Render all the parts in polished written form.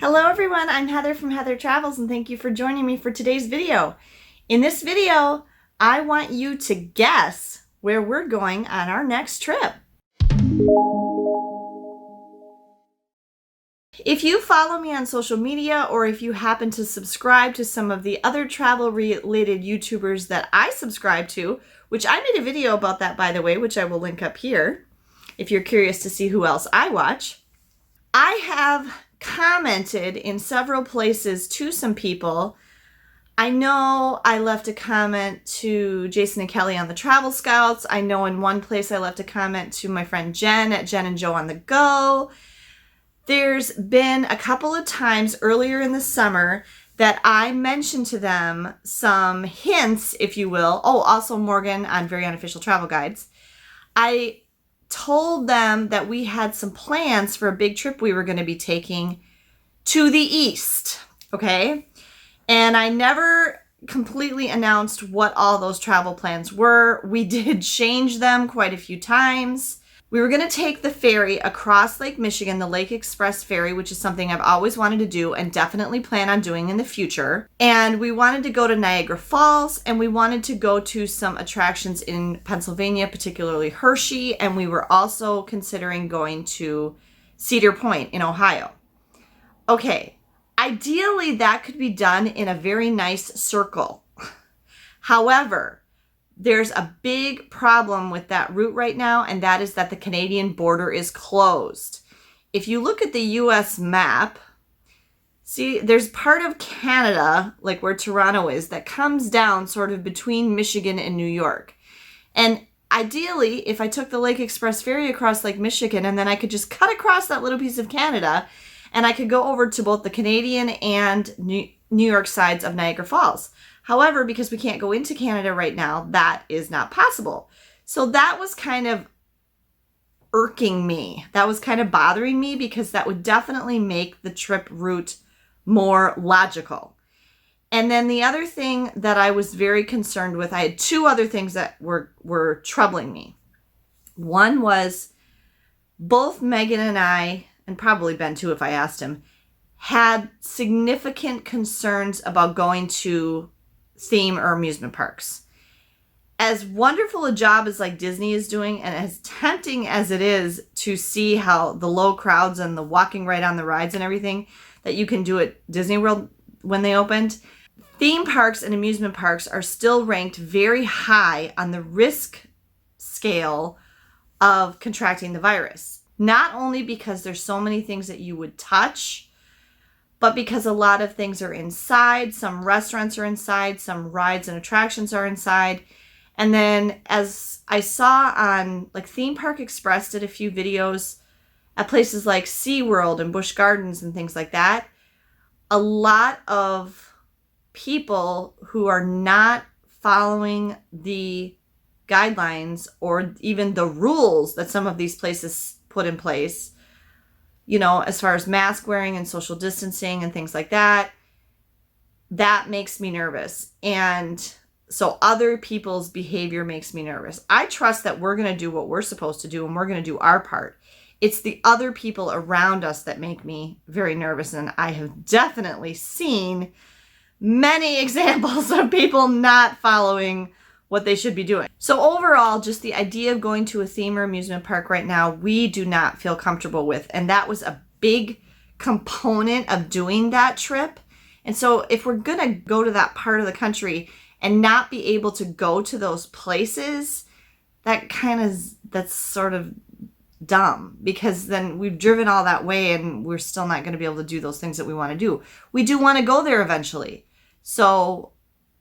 Hello everyone, I'm Heather from Heather Travels and thank you for joining me for today's video. In this video, I want you to guess where we're going on our next trip. If you follow me on social media or if you happen to subscribe to some of the other travel related YouTubers that I subscribe to, which I made a video about that by the way, which I will link up here if you're curious to see who else I watch. I have commented in several places to some people. I know I left a comment to Jason and Kelly on the Travel Scouts. I know in one place I left a comment to my friend Jen at Jen and Joe on the Go. There's been a couple of times earlier in the summer that I mentioned to them some hints, if you will. Oh, also Morgan on Very Unofficial Travel Guides. I told them that we had some plans for a big trip we were going to be taking to the east, okay? And I never completely announced what all those travel plans were. We did change them quite a few times. We were going to take the ferry across Lake Michigan, the Lake Express ferry, which is something I've always wanted to do and definitely plan on doing in the future. And we wanted to go to Niagara Falls, and we wanted to go to some attractions in Pennsylvania, particularly Hershey, and we were also considering going to Cedar Point in Ohio. Okay, ideally that could be done in a very nice circle. However, there's a big problem with that route right now, and that is that the Canadian border is closed. If you look at the US map, see, there's part of Canada, like where Toronto is, that comes down sort of between Michigan and New York. And ideally, if I took the Lake Express ferry across Lake Michigan, and then I could just cut across that little piece of Canada, and I could go over to both the Canadian and New York sides of Niagara Falls. However, because we can't go into Canada right now, that is not possible. So that was kind of irking me. That was kind of bothering me because that would definitely make the trip route more logical. And then the other thing that I was very concerned with, I had two other things that were troubling me. One was both Megan and I, and probably Ben too if I asked him, had significant concerns about going to theme or amusement parks. As wonderful a job as like Disney is doing, and as tempting as it is to see how the low crowds and the walking right on the rides and everything that you can do at Disney World when they opened, theme parks and amusement parks are still ranked very high on the risk scale of contracting the virus. Not only because there's so many things that you would touch, but because a lot of things are inside. Some restaurants are inside, some rides and attractions are inside. And then as I saw on like Theme Park Express did a few videos at places like SeaWorld and Busch Gardens and things like that, a lot of people who are not following the guidelines or even the rules that some of these places put in place, you know, as far as mask wearing and social distancing and things like that, that makes me nervous. And so other people's behavior makes me nervous. I trust that we're going to do what we're supposed to do and we're going to do our part. It's the other people around us that make me very nervous. And I have definitely seen many examples of people not following what they should be doing. So overall, just the idea of going to a theme or amusement park right now, we do not feel comfortable with. And that was a big component of doing that trip. And so if we're going to go to that part of the country and not be able to go to those places, that's sort of dumb, because then we've driven all that way and we're still not going to be able to do those things that we want to do. We do want to go there eventually. So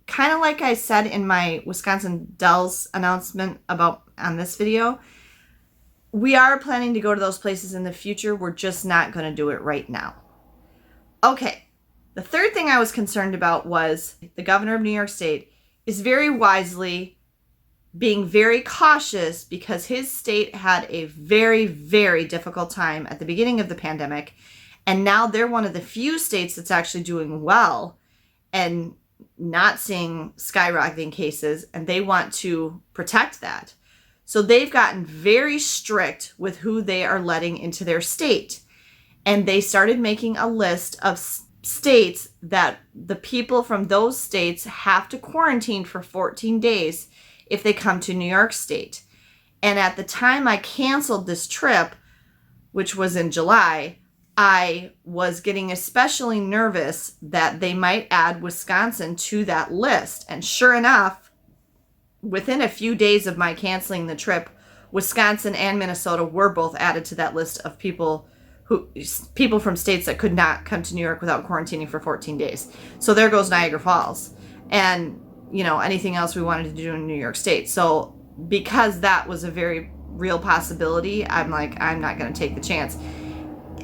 kind of like I said in my Wisconsin Dells announcement about on this video, we are planning to go to those places in the future. We're just not going to do it right now. Okay, the third thing I was concerned about was the governor of New York State is very wisely being very cautious because his state had a very, very difficult time at the beginning of the pandemic. And now they're one of the few states that's actually doing well and not seeing skyrocketing cases, and they want to protect that. So they've gotten very strict with who they are letting into their state. and they started making a list of states that the people from those states have to quarantine for 14 days if they come to New York State. And at the time I canceled this trip, which was in July, I was getting especially nervous that they might add Wisconsin to that list. And sure enough, within a few days of my canceling the trip, Wisconsin and Minnesota were both added to that list of people from states that could not come to New York without quarantining for 14 days. So there goes Niagara Falls and, anything else we wanted to do in New York State. So because that was a very real possibility, I'm like, I'm not going to take the chance.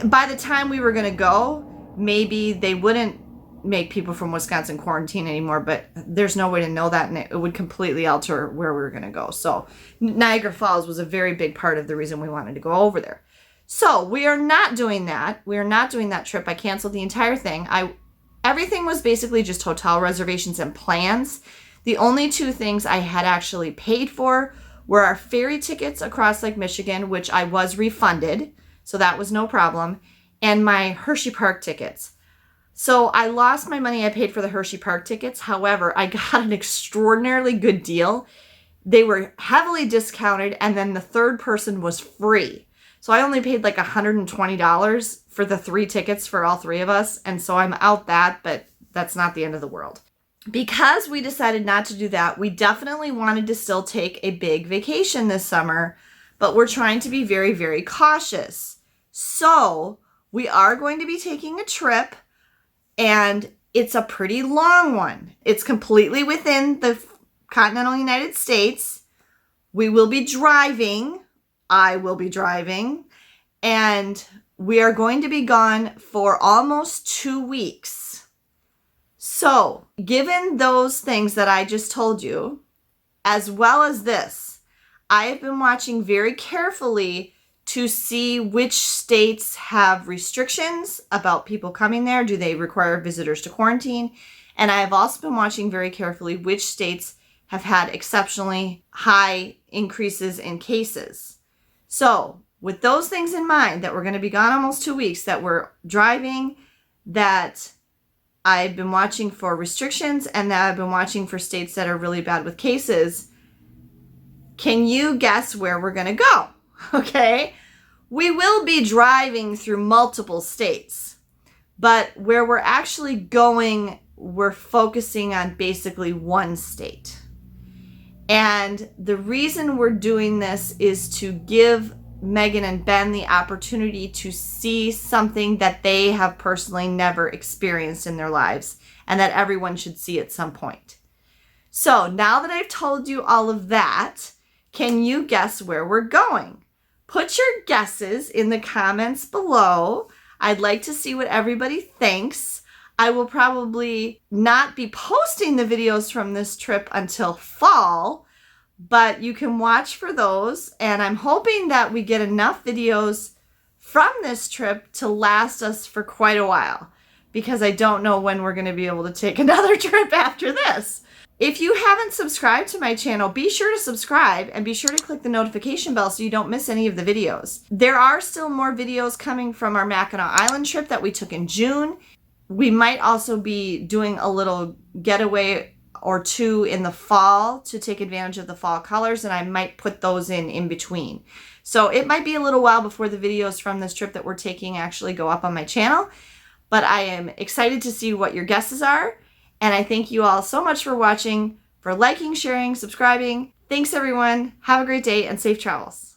By the time we were going to go, maybe they wouldn't make people from Wisconsin quarantine anymore, but there's no way to know that, and it would completely alter where we were going to go. So Niagara Falls was a very big part of the reason we wanted to go over there. So we are not doing that. We are not doing that trip. I canceled the entire thing. Everything was basically just hotel reservations and plans. The only two things I had actually paid for were our ferry tickets across Lake Michigan, which I was refunded, so that was no problem, and my Hershey Park tickets. So I lost my money I paid for the Hershey Park tickets. However, I got an extraordinarily good deal. They were heavily discounted, and then the third person was free. So I only paid like $120 for the 3 tickets for all 3 of us. And so I'm out that, but that's not the end of the world. Because we decided not to do that, we definitely wanted to still take a big vacation this summer, but we're trying to be very, very cautious. So we are going to be taking a trip, and it's a pretty long one. It's completely within the continental United States. We will be driving. I will be driving, and we are going to be gone for almost 2 weeks. So, given those things that I just told you, as well as this, I have been watching very carefully to see which states have restrictions about people coming there. Do they require visitors to quarantine? And I have also been watching very carefully which states have had exceptionally high increases in cases. So with those things in mind, that we're going to be gone almost 2 weeks, that we're driving, that I've been watching for restrictions, and that I've been watching for states that are really bad with cases, can you guess where we're going to go? Okay. We will be driving through multiple states, but where we're actually going, we're focusing on basically one state. And the reason we're doing this is to give Megan and Ben the opportunity to see something that they have personally never experienced in their lives, and that everyone should see at some point. So now that I've told you all of that, can you guess where we're going? Put your guesses in the comments below. I'd like to see what everybody thinks. I will probably not be posting the videos from this trip until fall, but you can watch for those. And I'm hoping that we get enough videos from this trip to last us for quite a while, because I don't know when we're going to be able to take another trip after this. If you haven't subscribed to my channel, be sure to subscribe and be sure to click the notification bell so you don't miss any of the videos. There are still more videos coming from our Mackinac Island trip that we took in June. We might also be doing a little getaway or two in the fall to take advantage of the fall colors, and I might put those in between. So it might be a little while before the videos from this trip that we're taking actually go up on my channel, but I am excited to see what your guesses are. And I thank you all so much for watching, for liking, sharing, subscribing. Thanks everyone. Have a great day and safe travels.